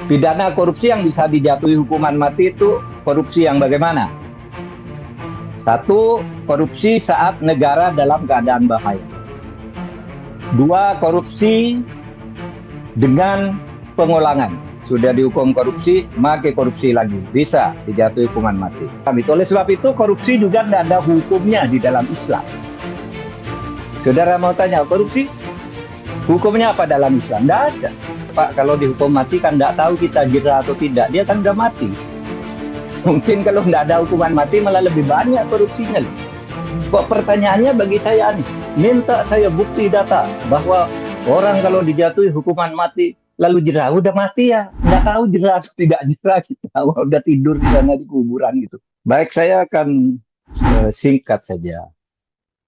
Pidana korupsi yang bisa dijatuhi hukuman mati itu korupsi yang bagaimana? Satu, korupsi saat negara dalam keadaan bahaya. Dua, korupsi dengan pengulangan. Sudah dihukum korupsi, maka korupsi lagi. Bisa dijatuhi hukuman mati. Oleh sebab itu, korupsi juga tidak ada hukumnya di dalam Islam. Saudara mau tanya, korupsi hukumnya apa dalam Islam? Tidak ada. Pak, kalau dihukum mati kan tidak tahu kita jera atau tidak. Dia kan sudah mati. Mungkin kalau tidak ada hukuman mati malah lebih banyak korupsinya. Kok pertanyaannya bagi saya nih, minta saya bukti data bahwa orang kalau dijatuhi hukuman mati lalu jera, udah mati ya, nggak tahu jera atau tidak jera kita, udah tidur di sana di kuburan gitu. Baik, saya akan singkat saja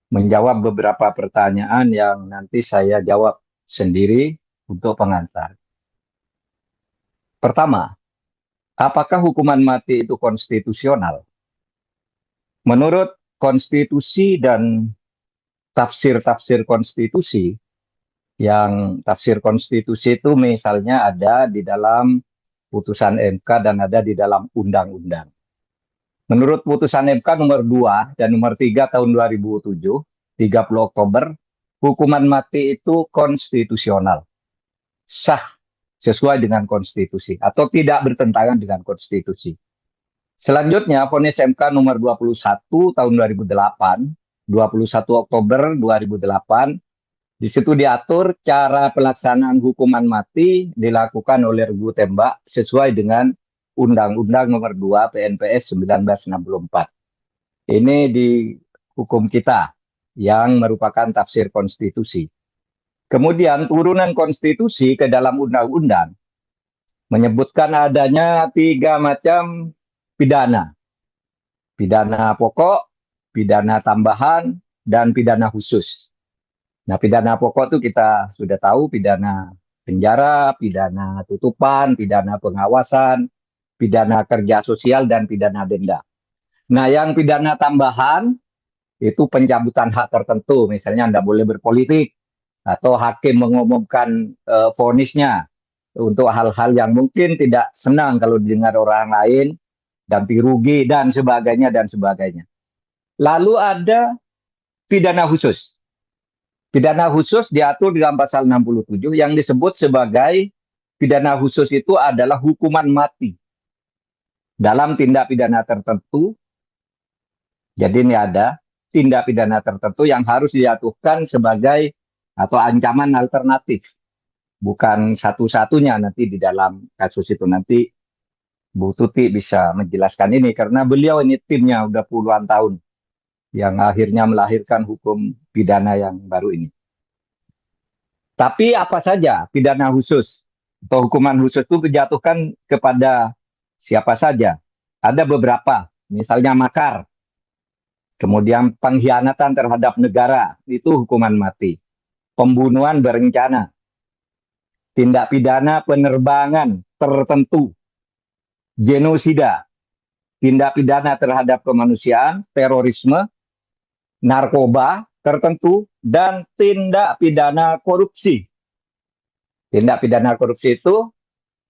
menjawab beberapa pertanyaan yang nanti saya jawab sendiri untuk pengantar. Pertama, apakah hukuman mati itu konstitusional? Menurut konstitusi dan tafsir-tafsir konstitusi, yang tafsir konstitusi itu misalnya ada di dalam putusan MK dan ada di dalam undang-undang. Menurut putusan MK nomor 2 dan nomor 3 tahun 2007, 30 Oktober, hukuman mati itu konstitusional, sah sesuai dengan konstitusi atau tidak bertentangan dengan konstitusi. Selanjutnya, vonis MK nomor 21 tahun 2008, 21 Oktober 2008, di situ diatur cara pelaksanaan hukuman mati dilakukan oleh regu tembak sesuai dengan Undang-Undang Nomor 2 PNPS 1964. Ini di hukum kita yang merupakan tafsir konstitusi. Kemudian turunan konstitusi ke dalam undang-undang menyebutkan adanya 3 macam pidana. Pidana pokok, pidana tambahan, dan pidana khusus. Nah, pidana pokok itu kita sudah tahu, pidana penjara, pidana tutupan, pidana pengawasan, pidana kerja sosial, dan pidana denda. Nah, yang pidana tambahan itu pencabutan hak tertentu, misalnya Anda boleh berpolitik, atau hakim mengumumkan vonisnya untuk hal-hal yang mungkin tidak senang kalau didengar orang lain, ganti rugi, dan sebagainya, dan sebagainya. Lalu ada pidana khusus. Pidana khusus diatur di dalam pasal 67 yang disebut sebagai pidana khusus itu adalah hukuman mati dalam tindak pidana tertentu. Jadi ini ada tindak pidana tertentu yang harus dijatuhkan sebagai atau ancaman alternatif. Bukan satu-satunya nanti di dalam kasus itu. Nanti Bu Tuti bisa menjelaskan ini karena beliau ini timnya udah puluhan tahun yang akhirnya melahirkan hukum pidana yang baru ini. Tapi apa saja pidana khusus atau hukuman khusus itu dijatuhkan kepada siapa saja? Ada beberapa, misalnya makar, kemudian pengkhianatan terhadap negara, itu hukuman mati. Pembunuhan berencana, tindak pidana penerbangan tertentu, genosida, tindak pidana terhadap kemanusiaan, terorisme, narkoba tertentu, dan tindak pidana korupsi. Tindak pidana korupsi itu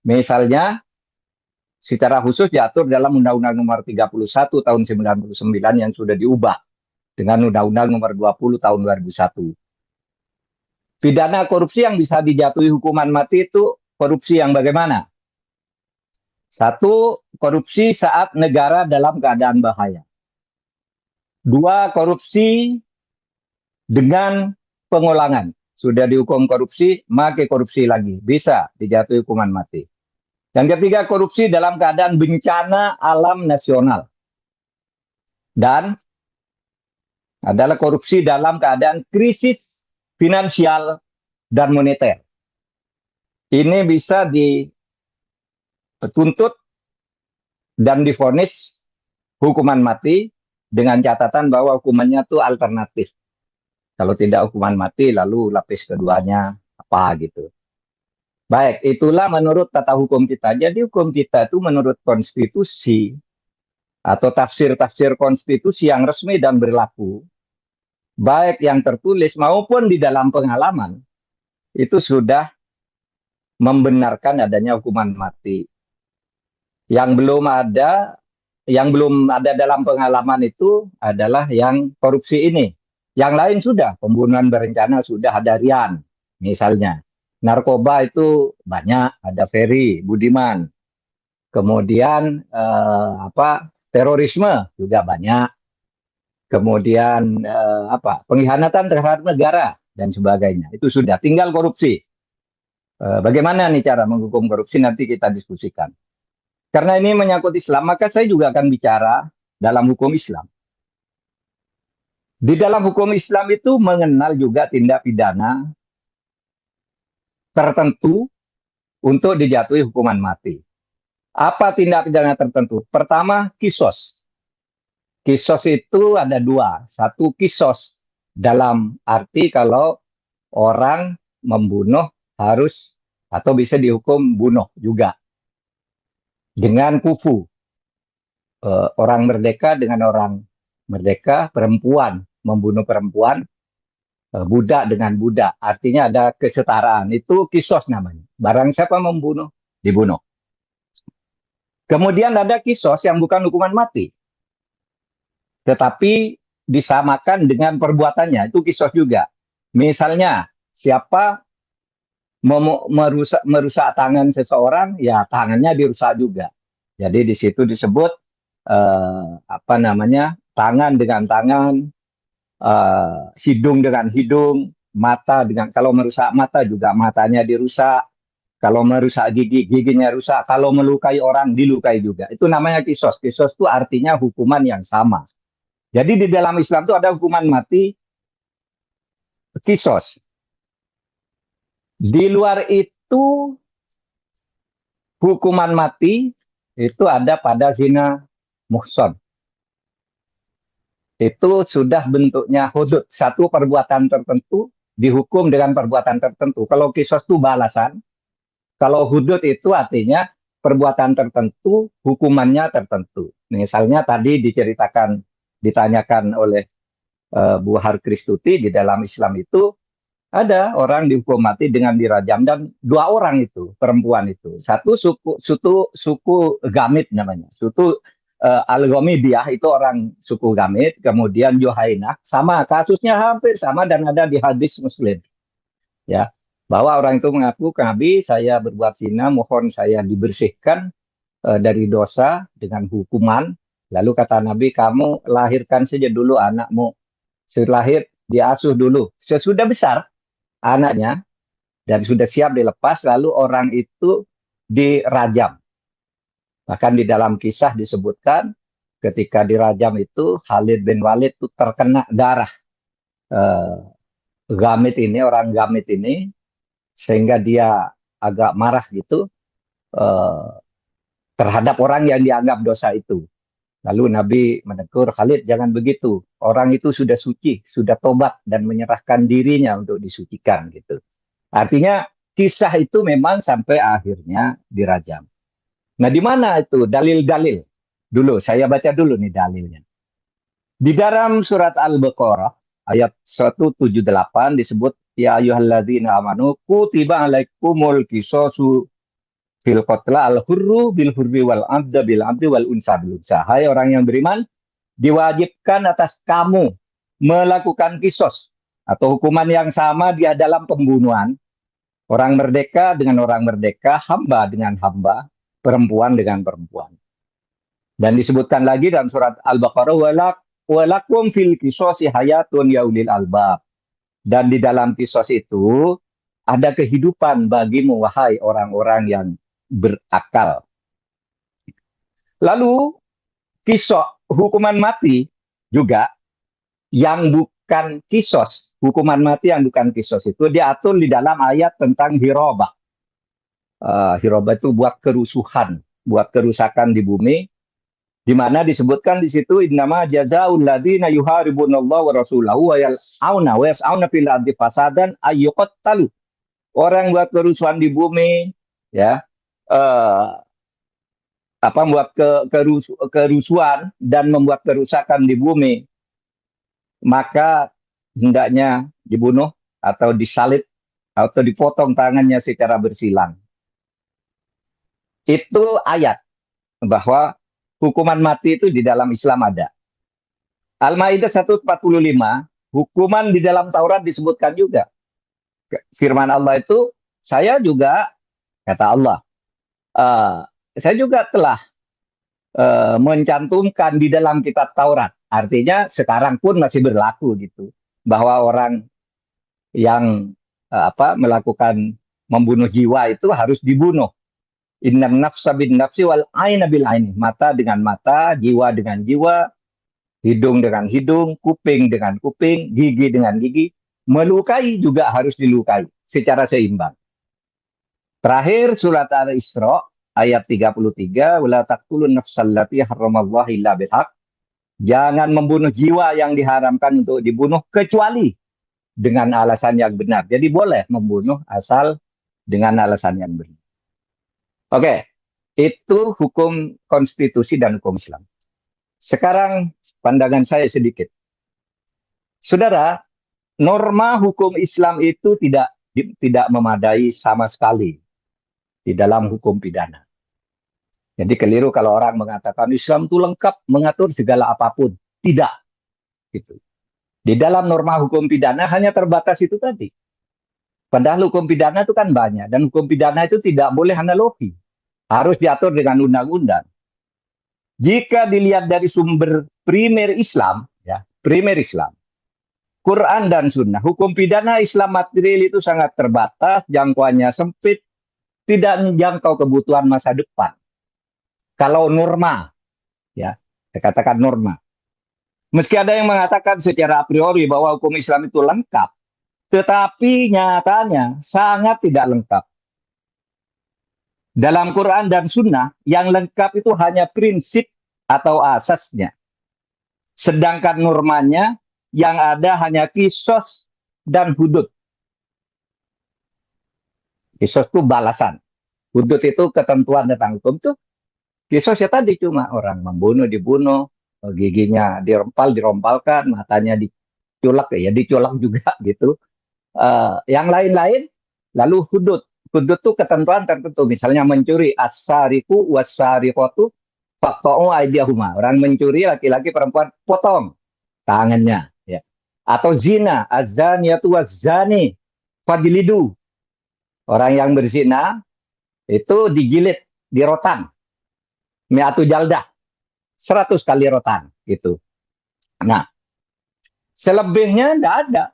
misalnya secara khusus diatur dalam Undang-Undang Nomor 31 tahun 99 yang sudah diubah dengan Undang-Undang Nomor 20 tahun 2001. Pidana korupsi yang bisa dijatuhi hukuman mati itu korupsi yang bagaimana? Satu, korupsi saat negara dalam keadaan bahaya. Dua, korupsi dengan pengulangan. Sudah dihukum korupsi, maka korupsi lagi. Bisa dijatuhi hukuman mati. Yang ketiga, korupsi dalam keadaan bencana alam nasional. Dan adalah korupsi dalam keadaan krisis finansial dan moneter. Ini bisa dituntut dan divonis hukuman mati dengan catatan bahwa hukumannya itu alternatif. Kalau tidak hukuman mati, lalu lapis keduanya apa gitu. Baik, itulah menurut tata hukum kita. Jadi hukum kita itu menurut konstitusi atau tafsir-tafsir konstitusi yang resmi dan berlaku, baik yang tertulis maupun di dalam pengalaman, itu sudah membenarkan adanya hukuman mati. Yang belum ada dalam pengalaman itu adalah yang korupsi ini. Yang lain sudah, pembunuhan berencana sudah, ada Rian misalnya. Narkoba itu banyak, ada Ferry Budiman. Kemudian terorisme juga banyak. Kemudian pengkhianatan terhadap negara dan sebagainya. Itu sudah, tinggal korupsi. Bagaimana nih cara menghukum korupsi, nanti kita diskusikan. Karena ini menyangkut Islam, maka saya juga akan bicara dalam hukum Islam. Di dalam hukum Islam itu mengenal juga tindak pidana tertentu untuk dijatuhi hukuman mati. Apa tindak pidana tertentu? Pertama, kisos. Kisos itu ada dua. Satu, kisos dalam arti kalau orang membunuh harus atau bisa dihukum bunuh juga. Dengan kufu. Orang merdeka dengan orang merdeka, perempuan membunuh perempuan, budak dengan budak. Artinya ada kesetaraan. Itu kisos namanya. Barang siapa membunuh, dibunuh. Kemudian ada kisos yang bukan hukuman mati. Tetapi disamakan dengan perbuatannya. Itu kisos juga. Misalnya, siapa merusak tangan seseorang, ya tangannya dirusak juga. Jadi di situ disebut tangan dengan tangan, hidung dengan hidung, mata dengan, kalau merusak mata juga matanya dirusak, kalau merusak gigi, giginya rusak, kalau melukai orang dilukai juga. Itu namanya kisos. Kisos itu artinya hukuman yang sama. Jadi di dalam Islam itu ada hukuman mati, kisos. Di luar itu hukuman mati itu ada pada zina muhson. Itu sudah bentuknya hudud. Satu perbuatan tertentu dihukum dengan perbuatan tertentu. Kalau kisos itu balasan. Kalau hudud itu artinya perbuatan tertentu, hukumannya tertentu. Misalnya tadi ditanyakan oleh Bu Harkristuti, di dalam Islam itu ada orang dihukum mati dengan dirajam, dan dua orang itu perempuan itu. Satu suku Gamit namanya. Al-Ghamidiyah itu orang suku Gamit, kemudian Juhainah, sama kasusnya hampir sama dan ada di hadis Muslim. Ya, bahwa orang itu mengaku, Nabi, saya berbuat zina, mohon saya dibersihkan dari dosa dengan hukuman. Lalu kata Nabi, kamu lahirkan saja dulu anakmu. Setelah lahir diasuh dulu. Sesudah besar anaknya dan sudah siap dilepas, lalu orang itu dirajam. Bahkan di dalam kisah disebutkan ketika dirajam itu Khalid bin Walid itu terkena darah orang Gamit ini, sehingga dia agak marah gitu terhadap orang yang dianggap dosa itu. Lalu Nabi menegur, Khalid jangan begitu. Orang itu sudah suci, sudah tobat dan menyerahkan dirinya untuk disucikan gitu. Artinya kisah itu memang sampai akhirnya dirajam. Nah, di mana itu dalil-dalil? Dulu saya baca dulu nih dalilnya. Di dalam surat Al-Baqarah ayat 178 disebut, ya ayyuhalladzina amanu kutiba alaikumul qisasu fil qatla al-hurru bil hurri wal abda bil abdi wal unsa bil unsa. Hai orang yang beriman, diwajibkan atas kamu melakukan kisos atau hukuman yang sama dia dalam pembunuhan. Orang merdeka dengan orang merdeka, hamba dengan hamba, perempuan dengan perempuan. Dan disebutkan lagi dalam surat Al-Baqarah, walakum fil qisasi hayatun ya ulil albab. Dan di dalam kisos itu ada kehidupan bagimu, wahai orang-orang yang berakal. Lalu hukuman mati juga yang bukan kisos, hukuman mati yang bukan kisos itu diatur di dalam ayat tentang hirobah. Hirobah itu buat kerusuhan, buat kerusakan di bumi, di mana disebutkan di situ innama jazaa'ul ladzina yuharibunallaha wa rasulahu wa yas'auna fil ardi fasadan ayyuqattalu. Orang buat kerusuhan di bumi, ya, membuat kerusuhan dan membuat kerusakan di bumi, maka hendaknya dibunuh atau disalib atau dipotong tangannya secara bersilang. Itu ayat bahwa hukuman mati itu di dalam Islam ada. Al-Maidah 145, hukuman di dalam Taurat disebutkan juga. Firman Allah itu, saya juga, kata Allah, uh, saya juga telah mencantumkan di dalam kitab Taurat. Artinya sekarang pun masih berlaku gitu. Bahwa orang yang melakukan membunuh jiwa itu harus dibunuh. Innan nafsa bin nafsi wal aina bil aini. Mata dengan mata, jiwa dengan jiwa, hidung dengan hidung, kuping dengan kuping, gigi dengan gigi. Melukai juga harus dilukai secara seimbang. Terakhir surat Al-Isra ayat 33, wala taqtulun nafsal lati haramallahu illa bihaq. Jangan membunuh jiwa yang diharamkan untuk dibunuh kecuali dengan alasan yang benar. Jadi boleh membunuh asal dengan alasan yang benar. Oke, itu hukum konstitusi dan hukum Islam. Sekarang pandangan saya sedikit. Saudara, norma hukum Islam itu tidak memadai sama sekali di dalam hukum pidana. Jadi keliru kalau orang mengatakan Islam itu lengkap mengatur segala apapun. Tidak. Gitu. Di dalam norma hukum pidana hanya terbatas itu tadi. Padahal hukum pidana itu kan banyak. Dan hukum pidana itu tidak boleh analogi. Harus diatur dengan undang-undang. Jika dilihat dari sumber primer Islam, ya, primer Islam, Quran dan Sunnah, hukum pidana Islam material itu sangat terbatas, jangkauannya sempit, tidak menjangkau kebutuhan masa depan. Kalau norma, ya, saya katakan norma. Meski ada yang mengatakan secara a priori bahwa hukum Islam itu lengkap, tetapi nyatanya sangat tidak lengkap. Dalam Quran dan Sunnah, yang lengkap itu hanya prinsip atau asasnya. Sedangkan normanya yang ada hanya kisos dan hudud. Kisos itu balasan. Hudud itu ketentuan tentang hukum itu. Kisos ya tadi cuma orang membunuh, dibunuh, giginya dirompalkan, matanya diculak, ya diculak juga gitu. Yang lain-lain, lalu hudud. Hudud itu ketentuan tertentu. Misalnya mencuri, as-sariqu was-sariqatu faqta'u aydiyahuma. Orang mencuri, laki-laki perempuan, potong tangannya. Ya. Atau zina, az-zaniyatu waz-zani fajlidu. Orang yang berzina itu digilid, dirotan. Mi'atu jaldah. 100 kali rotan. Gitu. Nah, selebihnya tidak ada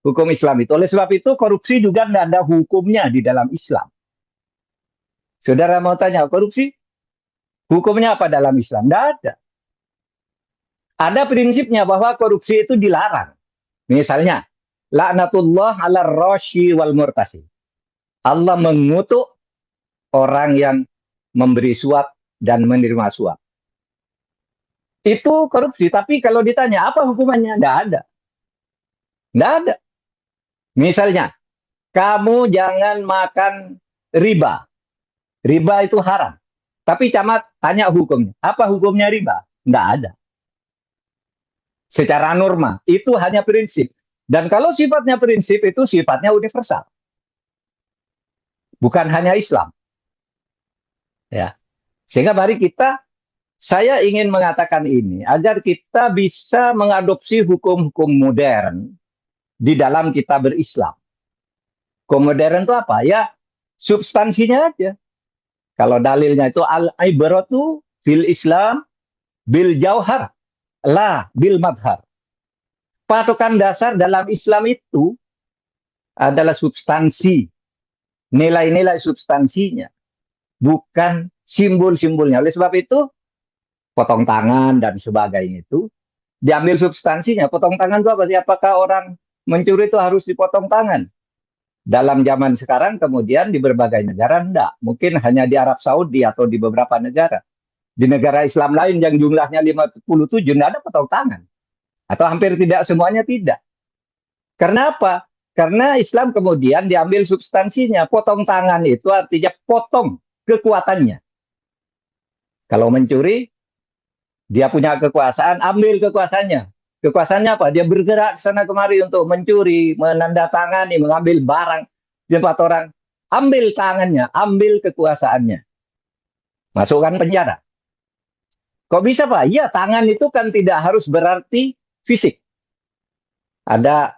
hukum Islam itu. Oleh sebab itu korupsi juga tidak ada hukumnya di dalam Islam. Saudara mau tanya, korupsi? Hukumnya apa dalam Islam? Tidak ada. Ada prinsipnya bahwa korupsi itu dilarang. Misalnya, laknatullah ala rashi wal murtasi. Allah mengutuk orang yang memberi suap dan menerima suap. Itu korupsi. Tapi kalau ditanya, apa hukumannya? Tidak ada. Tidak ada. Misalnya, kamu jangan makan riba. Riba itu haram. Tapi camat tanya hukumnya. Apa hukumnya riba? Tidak ada. Secara norma, itu hanya prinsip. Dan kalau sifatnya prinsip, itu sifatnya universal. Bukan hanya Islam. Ya. Sehingga mari saya ingin mengatakan ini, agar kita bisa mengadopsi hukum-hukum modern di dalam kita berislam. Hukum modern itu apa? Ya, substansinya aja. Kalau dalilnya itu al-ibratu fil Islam bil jauhar, la bil madhar. Patokan dasar dalam Islam itu adalah substansi, nilai-nilai substansinya, bukan simbol-simbolnya. Oleh sebab itu, potong tangan dan sebagainya itu diambil substansinya. Potong tangan itu apa sih? Apakah orang mencuri itu harus dipotong tangan? Dalam zaman sekarang kemudian di berbagai negara enggak. Mungkin hanya di Arab Saudi atau di beberapa negara. Di negara Islam lain yang jumlahnya 57 enggak ada potong tangan. Atau hampir tidak, semuanya tidak. Karena apa? Karena Islam kemudian diambil substansinya. Potong tangan itu artinya potong kekuatannya. Kalau mencuri, dia punya kekuasaan, ambil kekuasaannya. Kekuasaannya apa? Dia bergerak sana kemari untuk mencuri, menandatangani, mengambil barang di tempat orang. Ambil tangannya, ambil kekuasaannya. masukkan penjara. Kok bisa Pak? Iya, tangan itu kan tidak harus berarti fisik. Ada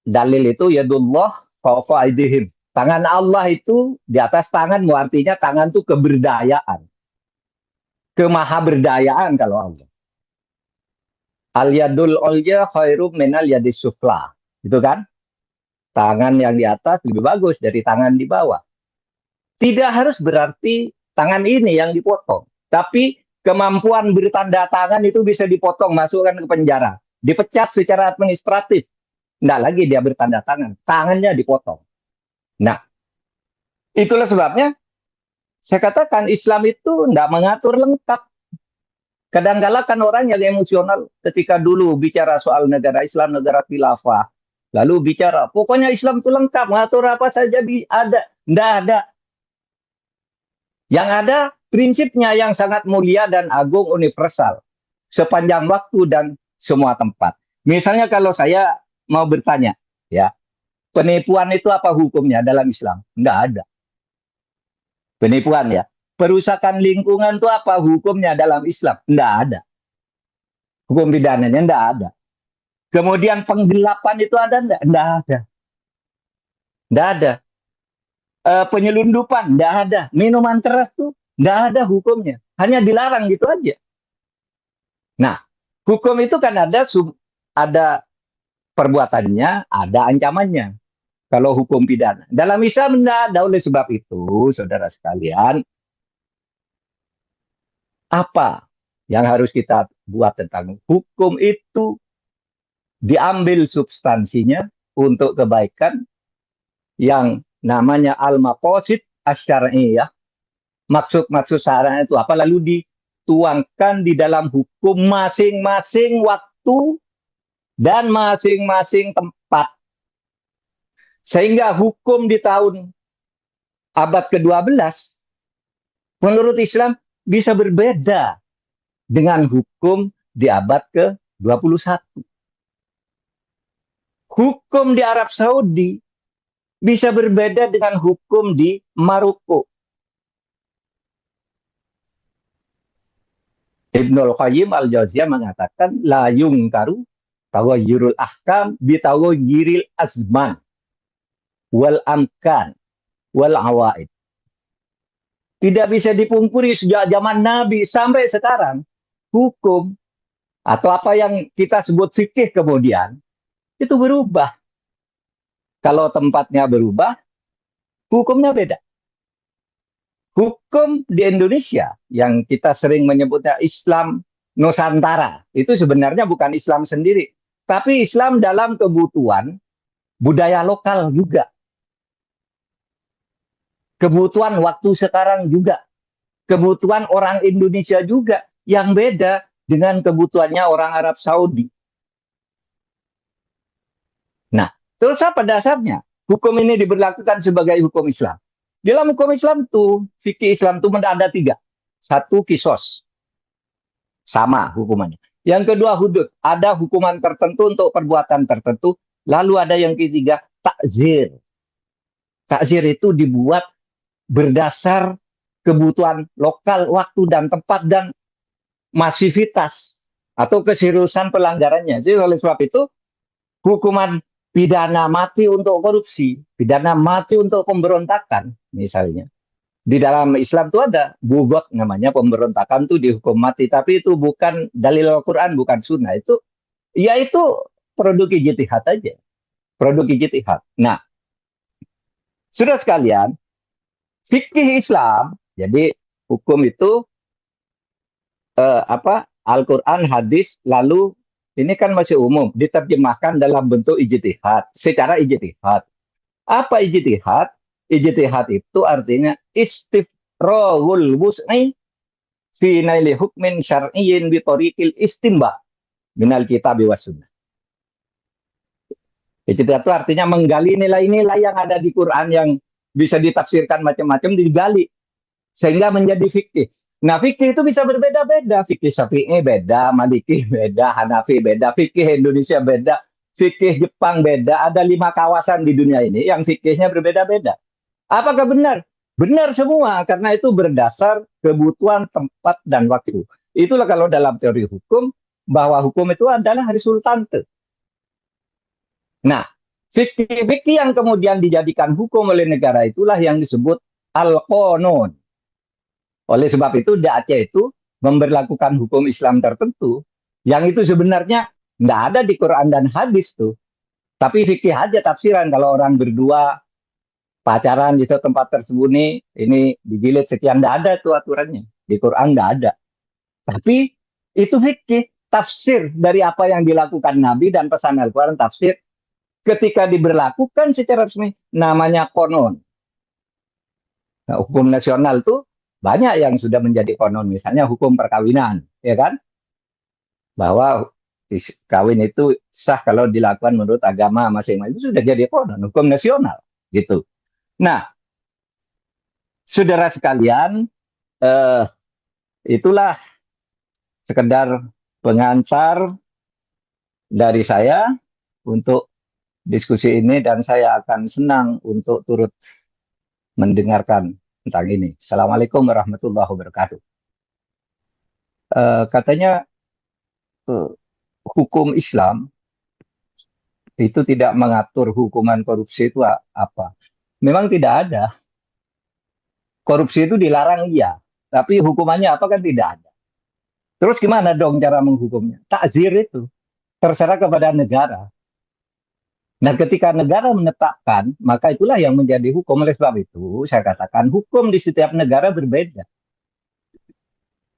dalil itu yadullah fawqa aydihim. Tangan Allah itu di atas tangan, artinya tangan itu keberdayaan. Kemahaberdayaan kalau Allah. Al yadul ulya khairum minal yadis sufla. Gitu kan? Tangan yang di atas lebih bagus dari tangan di bawah. Tidak harus berarti tangan ini yang dipotong. Tapi kemampuan bertanda tangan itu bisa dipotong, masukkan ke penjara. Dipecat secara administratif. Tidak lagi dia bertanda tangan. Tangannya dipotong. Nah, itulah sebabnya saya katakan Islam itu tidak mengatur lengkap. Kadang-kala kan orang yang emosional ketika dulu bicara soal negara Islam, negara khilafah. Lalu bicara, pokoknya Islam itu lengkap, mengatur apa saja ada. Tidak ada. Yang ada prinsipnya yang sangat mulia dan agung universal. Sepanjang waktu dan semua tempat. Misalnya kalau saya mau bertanya, ya, penipuan itu apa hukumnya dalam Islam? Tidak ada. Penipuan ya. Perusakan lingkungan itu apa hukumnya dalam Islam? Tidak ada. Hukum pidananya tidak ada. Kemudian penggelapan itu ada enggak? Tidak ada. Tidak ada. Penyelundupan tidak ada. Minuman keras itu tidak ada hukumnya. Hanya dilarang gitu aja. Nah, hukum itu kan ada perbuatannya, ada ancamannya. Kalau hukum pidana. Dalam Islam tidak ada. Oleh sebab itu, saudara sekalian, apa yang harus kita buat tentang hukum itu diambil substansinya untuk kebaikan yang namanya al-maqasid asy-syar'iyyah. Maksud-maksud syariat itu apa? Lalu dituangkan di dalam hukum masing-masing waktu dan masing-masing tempat. Sehingga hukum di tahun abad ke-12 menurut Islam bisa berbeda dengan hukum di abad ke-21. Hukum di Arab Saudi bisa berbeda dengan hukum di Maroko. Ibnul Qayyim al-Jauziyah mengatakan la yungkaru taghayyurul ahkam bi taghayyuril azman wal amkan wal awaid. Tidak bisa dipungkiri sejak zaman Nabi sampai sekarang, hukum atau apa yang kita sebut fikih kemudian, itu berubah. Kalau tempatnya berubah, hukumnya beda. Hukum di Indonesia, yang kita sering menyebutnya Islam Nusantara, itu sebenarnya bukan Islam sendiri, tapi Islam dalam kebutuhan budaya lokal juga. Kebutuhan waktu sekarang juga. Kebutuhan orang Indonesia juga yang beda dengan kebutuhannya orang Arab Saudi. Nah, terus apa dasarnya? Hukum ini diberlakukan sebagai hukum Islam. Dalam hukum Islam itu, fikih Islam itu ada 3. 1, kisos. Sama hukumannya. Yang kedua, hudud. Ada hukuman tertentu untuk perbuatan tertentu. Lalu ada yang ketiga, takzir. Takzir itu dibuat berdasar kebutuhan lokal, waktu dan tempat, dan masivitas atau keseriusan pelanggarannya. Jadi oleh sebab itu, hukuman pidana mati untuk korupsi, pidana mati untuk pemberontakan, misalnya. Di dalam Islam itu ada bugot namanya, pemberontakan itu dihukum mati, tapi itu bukan dalil Al-Quran, bukan sunnah. Itu produk ijtihad aja. Produk ijtihad. Nah, sudah sekalian, fikih Islam, jadi hukum itu Al-Quran, hadis, lalu ini kan masih umum, diterjemahkan dalam bentuk ijtihad, secara ijtihad. Apa ijtihad? Ijtihad itu artinya istifrahul wus'i fi naili hukmin syar'iyyin bi tariqil istinba minal kitab was sunnah. Ijtihad itu artinya menggali nilai-nilai yang ada di Quran yang bisa ditafsirkan macam-macam, digali sehingga menjadi fikih. Nah, fikih itu bisa berbeda-beda. Fikih Syafi'i beda, Maliki beda, Hanafi beda, fikih Indonesia beda, fikih Jepang beda. Ada 5 kawasan di dunia ini yang fikihnya berbeda-beda. Apakah benar? Benar semua, karena itu berdasar kebutuhan tempat dan waktu. Itulah kalau dalam teori hukum, bahwa hukum itu adalah resultante. Nah, fikih-fikih yang kemudian dijadikan hukum oleh negara itulah yang disebut al-qanun. Oleh sebab itu, di Aceh itu memberlakukan hukum Islam tertentu, yang itu sebenarnya nggak ada di Quran dan hadis tuh. Tapi fikih aja tafsiran, kalau orang berdua pacaran di suatu tempat tersembunyi, ini dijilid sekian, nggak ada tuh aturannya. Di Quran nggak ada. Tapi itu fikih, tafsir dari apa yang dilakukan Nabi dan pesan Al-Quran, tafsir ketika diberlakukan secara resmi namanya konon. Nah, hukum nasional tuh banyak yang sudah menjadi konon, misalnya hukum perkawinan, ya kan? Bahwa kawin itu sah kalau dilakukan menurut agama masing-masing, itu sudah jadi konon, hukum nasional, gitu. Nah, saudara sekalian, eh, itulah sekedar pengantar dari saya untuk diskusi ini, dan saya akan senang untuk turut mendengarkan tentang ini. Assalamualaikum warahmatullahi wabarakatuh. Katanya eh, hukum Islam itu tidak mengatur hukuman korupsi itu apa. Memang tidak ada. Korupsi itu dilarang, iya. Tapi hukumannya apa kan tidak ada. Terus gimana dong cara menghukumnya? Takzir itu. Terserah kepada negara. Nah, ketika negara menetapkan, maka itulah yang menjadi hukum. Oleh sebab itu, saya katakan hukum di setiap negara berbeda.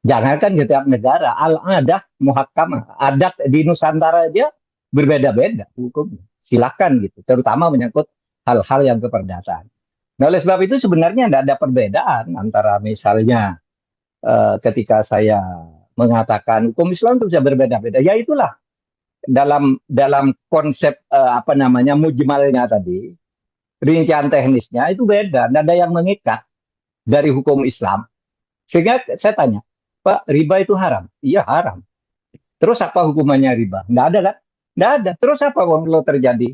Jangankan setiap negara, al-adah muhakkamah. Adat di Nusantara aja berbeda-beda hukumnya. Silakan gitu, terutama menyangkut hal-hal yang keperdataan. Nah, oleh sebab itu sebenarnya tidak ada perbedaan antara misalnya ketika saya mengatakan hukum Islam itu bisa berbeda-beda. Ya itulah dalam dalam konsep apa namanya mujmalnya tadi, rincian teknisnya itu beda, tidak ada yang mengikat dari hukum Islam. Sehingga saya tanya, Pak, riba itu haram? Iya haram. Terus apa hukumannya riba? Nggak ada kan? Nggak ada. Terus apa kalau terjadi?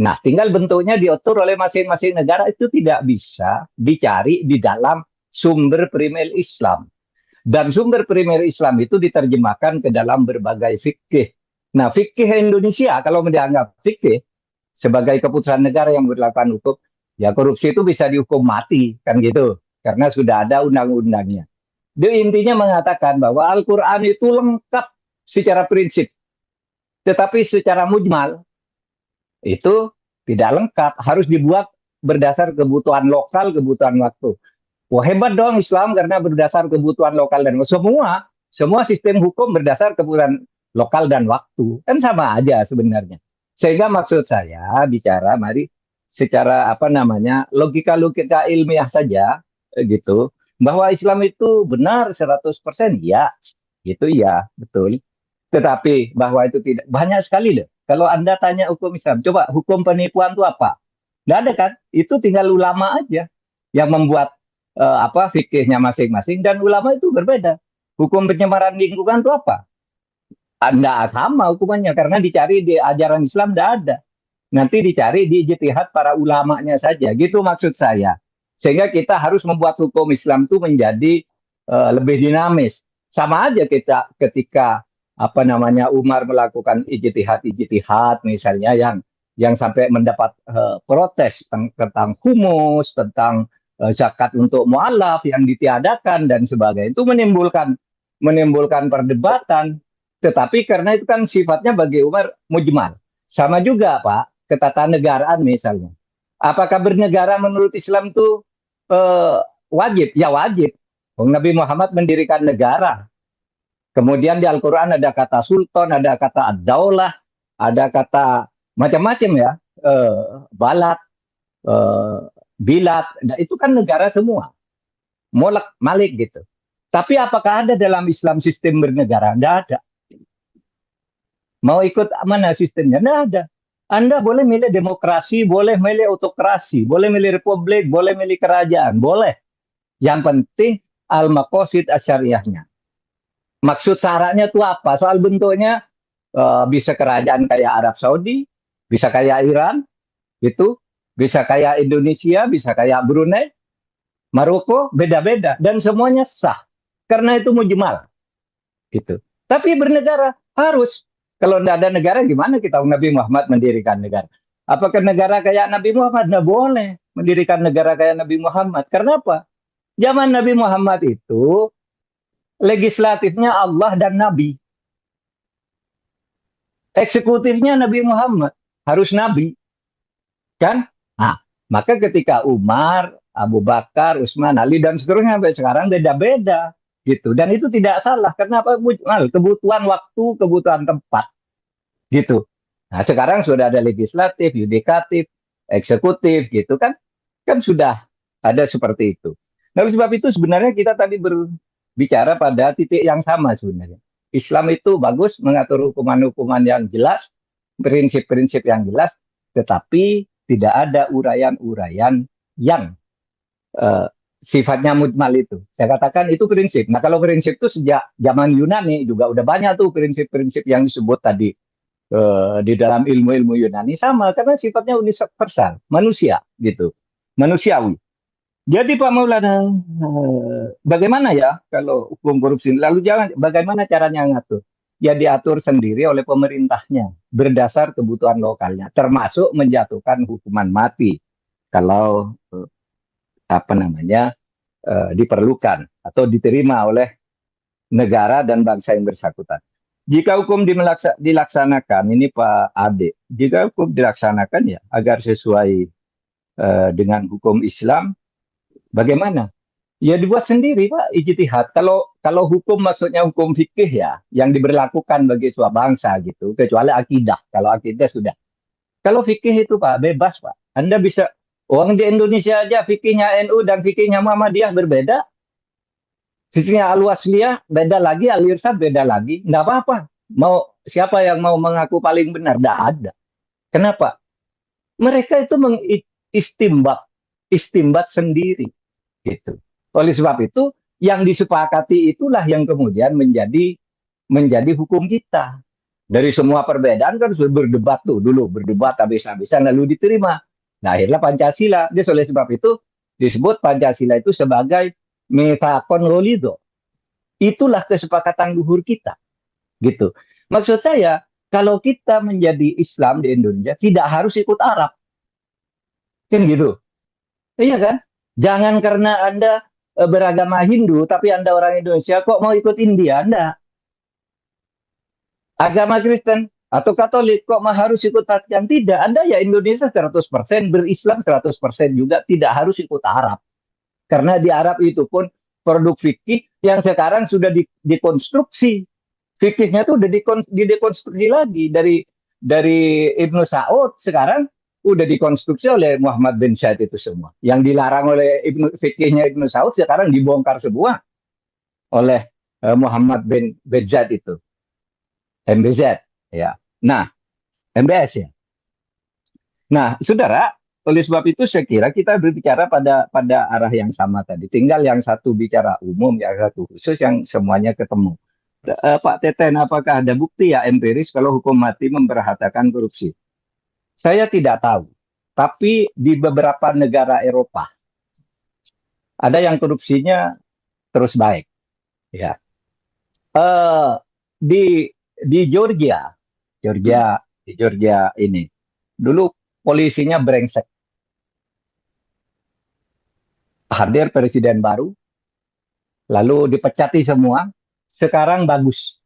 Nah, tinggal bentuknya diatur oleh masing-masing negara, itu tidak bisa dicari di dalam sumber primer Islam. Dan sumber primer Islam itu diterjemahkan ke dalam berbagai fikih. Nah, fikih Indonesia kalau dianggap fikih sebagai keputusan negara yang berlakukan hukum, ya korupsi itu bisa dihukum mati, kan gitu. Karena sudah ada undang-undangnya. Dia intinya mengatakan bahwa Al-Quran itu lengkap secara prinsip. Tetapi secara mujmal, itu tidak lengkap. Harus dibuat berdasar kebutuhan lokal, kebutuhan waktu. Wah, hebat dong Islam karena berdasar kebutuhan lokal dan waktu. Semua sistem hukum berdasar kebutuhan lokal dan waktu. Kan sama aja sebenarnya. Sehingga maksud saya bicara, mari secara apa namanya, logika-logika ilmiah saja, gitu. Bahwa Islam itu benar 100%, ya. Itu ya, betul. Tetapi bahwa itu tidak, banyak sekali loh. Kalau Anda tanya hukum Islam, coba hukum penipuan itu apa? Nggak ada kan? Itu tinggal ulama aja yang membuat apa fikihnya masing-masing, dan ulama itu berbeda. Hukum pencemaran lingkungan itu apa? Anda sama hukumannya karena dicari di ajaran Islam tidak ada. Nanti dicari di ijtihad para ulamanya saja. Gitu maksud saya. Sehingga kita harus membuat hukum Islam itu menjadi lebih dinamis. Sama aja kita ketika apa namanya Umar melakukan ijtihad misalnya yang sampai mendapat protes tentang humus, tentang zakat untuk mualaf yang ditiadakan dan sebagainya. Itu menimbulkan perdebatan. Tetapi karena itu kan sifatnya bagi Umar mujmal. Sama juga Pak, ketatanegaraan misalnya. Apakah bernegara menurut Islam itu eh, wajib? Ya wajib. Nabi Muhammad mendirikan negara. Kemudian di Al-Quran ada kata sultan, ada kata ad-daulah, ada kata macam-macam ya. Balat, eh, bilat. Nah, itu kan negara semua. Molek, malik gitu. Tapi apakah ada dalam Islam sistem bernegara? Tidak ada. Mau ikut mana sistemnya? Tidak ada. Anda boleh milih demokrasi, boleh milih autokrasi, boleh milih republik, boleh milih kerajaan, boleh. Yang penting al-maqasid asyariahnya. Maksud syaratnya itu apa? Soal bentuknya bisa kerajaan kayak Arab Saudi, bisa kayak Iran, gitu, bisa kayak Indonesia, bisa kayak Brunei. Maroko beda-beda dan semuanya sah karena itu mujmal gitu. Tapi bernegara harus, kalau tidak ada negara gimana kita Nabi Muhammad mendirikan negara? Apakah negara kayak Nabi Muhammad? Nggak boleh mendirikan negara kayak Nabi Muhammad. Karena apa? Zaman Nabi Muhammad itu legislatifnya Allah dan Nabi, eksekutifnya Nabi Muhammad, harus Nabi, kan? Nah, maka ketika Umar, Abu Bakar, Utsman, Ali dan seterusnya sampai sekarang beda-beda gitu. Dan itu tidak salah karena apa? Kebutuhan waktu, kebutuhan tempat gitu. Nah, sekarang sudah ada legislatif, yudikatif, eksekutif gitu kan? Kan sudah ada seperti itu. Nah, oleh sebab itu sebenarnya kita tadi berbicara pada titik yang sama sebenarnya. Islam itu bagus mengatur hukuman-hukuman yang jelas, prinsip-prinsip yang jelas, tetapi tidak ada uraian-uraian yang eh, sifatnya mujmal itu. Saya katakan itu prinsip. Nah, kalau prinsip itu sejak zaman Yunani juga udah banyak tuh prinsip-prinsip yang disebut tadi di dalam ilmu-ilmu Yunani sama karena sifatnya universal, manusia gitu, manusiawi. Jadi Pak Maulana, bagaimana ya kalau hukum korupsi? Lalu jangan bagaimana caranya ngatur? Ya diatur sendiri oleh pemerintahnya berdasar kebutuhan lokalnya, termasuk menjatuhkan hukuman mati kalau apa namanya diperlukan atau diterima oleh negara dan bangsa yang bersangkutan. Jika hukum dilaksanakan, ini Pak Ade, jika hukum dilaksanakan ya agar sesuai dengan hukum Islam, bagaimana? Ya dibuat sendiri Pak, ijtihad. Kalau hukum maksudnya hukum fikih ya, yang diberlakukan bagi suatu bangsa gitu, kecuali akidah. Kalau akidah sudah. Kalau fikih itu Pak, bebas Pak. Anda bisa, orang di Indonesia aja fikihnya NU dan fikihnya Muhammadiyah berbeda. Fikihnya Al-Wasliyah beda lagi, Al-Irsyad beda lagi. Nggak apa-apa. Mau siapa yang mau mengaku paling benar? Nggak ada. Kenapa? Mereka itu mengistimbat, istimbat sendiri. Gitu. Oleh sebab itu, yang disepakati itulah yang kemudian menjadi hukum kita. Dari semua perbedaan kan sudah berdebat tuh dulu, berdebat habis-habisan lalu diterima. Nah, akhirnya Pancasila. Jadi oleh sebab itu disebut Pancasila itu sebagai mitsaqon ghalidho. Itulah kesepakatan luhur kita, gitu. Maksud saya, kalau kita menjadi Islam di Indonesia tidak harus ikut Arab, kan gitu. Iya kan? Jangan karena Anda beragama Hindu, tapi Anda orang Indonesia kok mau ikut India, Anda. Agama Kristen atau Katolik kok mah harus ikut Vatikan? Tidak, Anda ya Indonesia 100%, berislam 100% juga, tidak harus ikut Arab. Karena di Arab itu pun produk fikih yang sekarang sudah dikonstruksi. Fikihnya tuh udah didekonstruksi lagi dari Ibnu Saud, sekarang udah dikonstruksi oleh Muhammad bin Syed itu semua. Yang dilarang oleh fikihnya Ibnu Saud sekarang dibongkar semua oleh Muhammad bin Syed itu. MBZ ya. Nah, MBS ya. Nah, Saudara, oleh sebab itu saya kira kita berbicara pada arah yang sama tadi. Tinggal yang satu bicara umum, yang satu khusus, yang semuanya ketemu. Pak Teten, apakah ada bukti ya empiris kalau hukum mati memberhatakan korupsi? Saya tidak tahu. Tapi di beberapa negara Eropa ada yang korupsinya terus baik. Ya. Eh, di Georgia, di Georgia ini dulu polisinya brengsek. Hadir presiden baru, lalu dipecati semua. Sekarang bagus,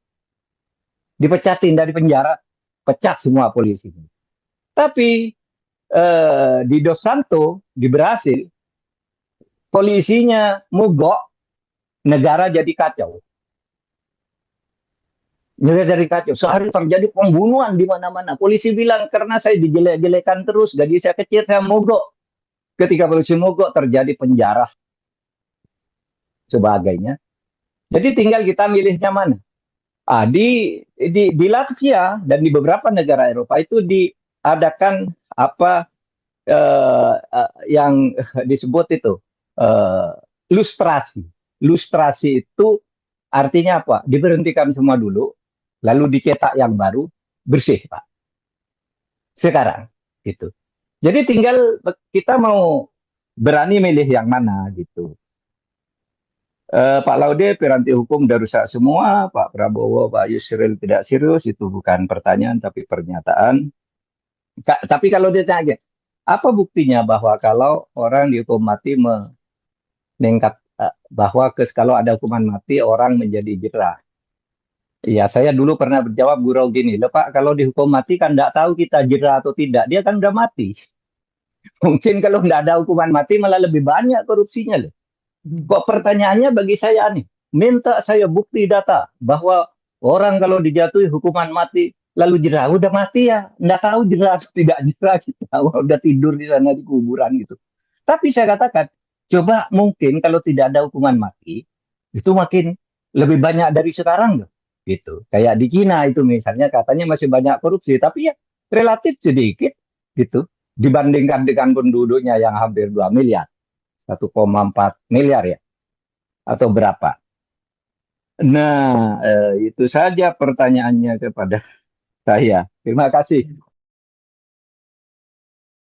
dipecatin dari penjara, pecat semua polisi. Tapi di Dos Santos, di Brasil, polisinya mogok, negara jadi kacau. Negara jadi kacau. Sehari terjadi pembunuhan di mana-mana. Polisi bilang, karena saya dijelek-jelekan terus, gaji saya kecil, saya mogok. Ketika polisi mogok, terjadi penjara sebagainya. Jadi tinggal kita milihnya mana. Di Latvia dan di beberapa negara Eropa itu diadakan apa yang disebut itu lustrasi. Lustrasi itu artinya apa? Diberhentikan semua dulu, lalu dicetak yang baru, bersih Pak. Sekarang gitu. Jadi tinggal kita mau berani milih yang mana gitu. Pak Laude, piranti hukum udah rusak semua. Pak Prabowo, Pak Yusril tidak serius. Itu bukan pertanyaan, tapi pernyataan. Tapi kalau dia tanya, apa buktinya bahwa kalau orang dihukum mati meningkat, bahwa kalau ada hukuman mati orang menjadi jerah? Iya, saya dulu pernah berjawab gurau gini, loh Pak, kalau dihukum mati kan nggak tahu kita jerah atau tidak. Dia kan udah mati. Mungkin kalau nggak ada hukuman mati malah lebih banyak korupsinya loh. Kok pertanyaannya bagi saya nih, minta saya bukti data bahwa orang kalau dijatuhi hukuman mati lalu jerah, udah mati ya, nggak tahu jerah atau tidak jerah kita, udah tidur di sana di kuburan gitu. Tapi saya katakan, coba mungkin kalau tidak ada hukuman mati, itu makin lebih banyak dari sekarang loh. Gitu. Kayak di Cina itu misalnya katanya masih banyak korupsi, tapi ya relatif sedikit gitu dibandingkan dengan penduduknya yang hampir 2 miliar. 1,4 miliar ya atau berapa? Nah, itu saja pertanyaannya kepada saya. Terima kasih.